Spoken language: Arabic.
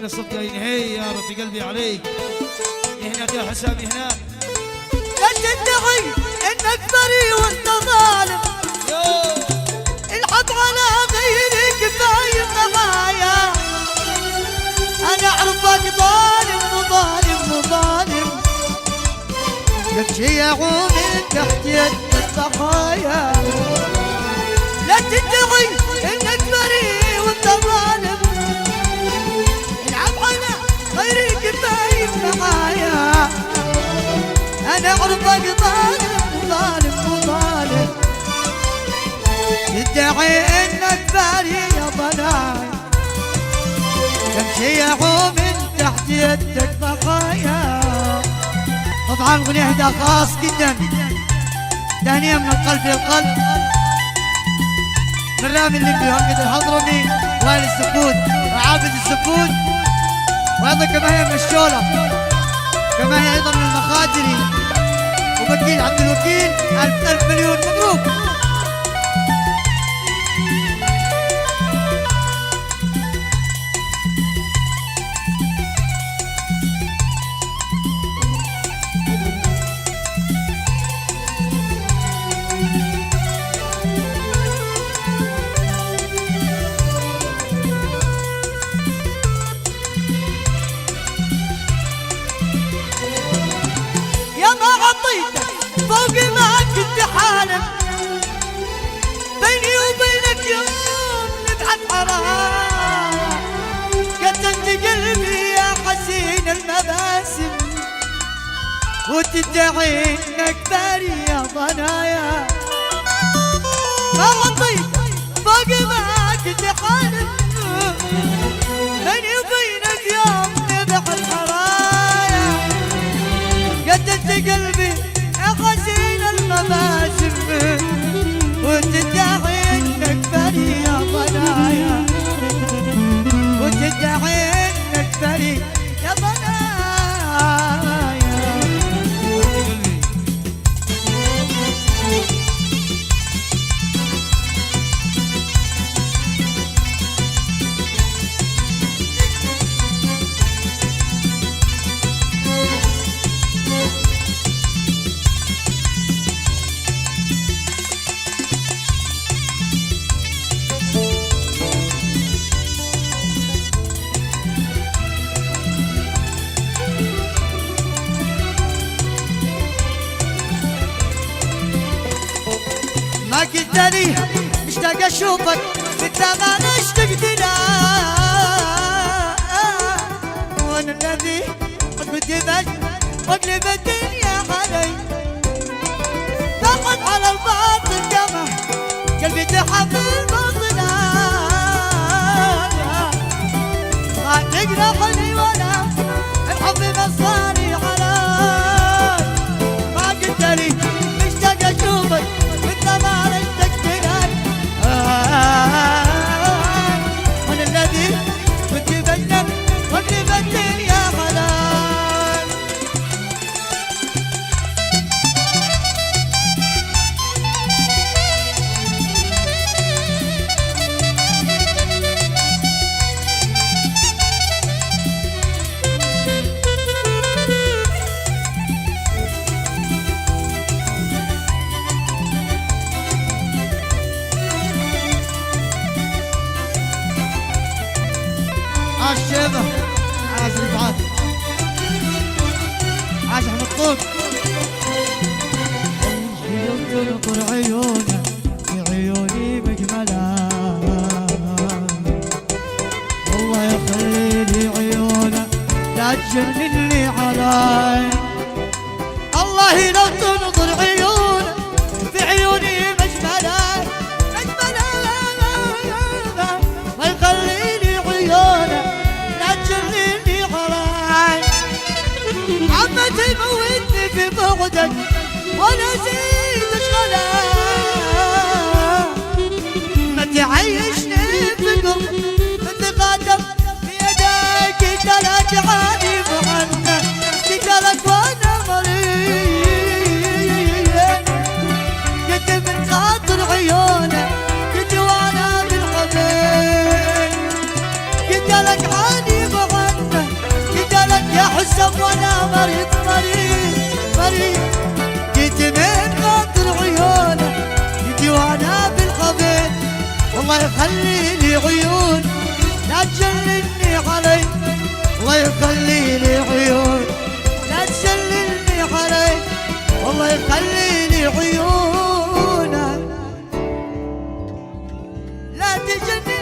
صدق هي يا ربي قلبي عليك. هناك يا حسامي هناك. لا تدعي انك بريء وانت ظالم، الحب على غيرك باين معايا. انا اعرفك ظالم وظالم وظالم، يبكي يعوم من تحت يد الضحايا. لا تدعي انك بريء وانت ظالم، العب على غيرك باين معايا. انا اعرفك ظالم وظالم وظالم، تدعي انك بريء يا ضنايا، يمشي يعوم من تحت يدك ضحايا. طبعا اغنية هدا خاص جدا، تهنئة من القلب للقلب، من رامي الليمبي وهمد الهضرمي وائل السفود وعابد السفود، وايضا كما هي من الشولة، كما هي ايضا من المخادري وبكيل عبد الوكيل. الف مليون مبروك. فوق ما كنت حالم، بيني وبينك يوم نبعد حرام، قتلت قلبي يا حسين المباسم، وتدعي انك بريء يا ضنايا. ما عطيت فوق ما كنت حالم، بيني وبينك يوم نبعد حرام، قتلت قلبي حسين المباسم، وتدعي انك بريء يا ضنايا، وتدعي انك بريء يا ضنايا. ما قلت لي مشتاق اشوفك مثل ما انا اشتقت لك، وانا الذي قد واقلب الدنيا علي، ضغط على الباطل قمع قلبي تحمل باطلا، ما تقربني ولا الحب مصاري علي. ما قلت لي مشتاق اشوفك وانا الذي كنت بجنب واقلب الدنيا حلال. عاش شيبة، عاش رفعت، عاش احمد طوق. تنظر عيونه في عيوني مجملة، والله يخلي لي عيونه لا تجنني علي. الله لو تنظر عيونه في عيوني مجملة ما يخلي لي عيونه لا تجنني علي. عم تموتني في بعدك ولا زيد اشغلك، الله يخلي لي عيون لا تجللني علي، الله يخلي لي عيون لا تجللني علي، والله يخلي لي عيونك لا تجنني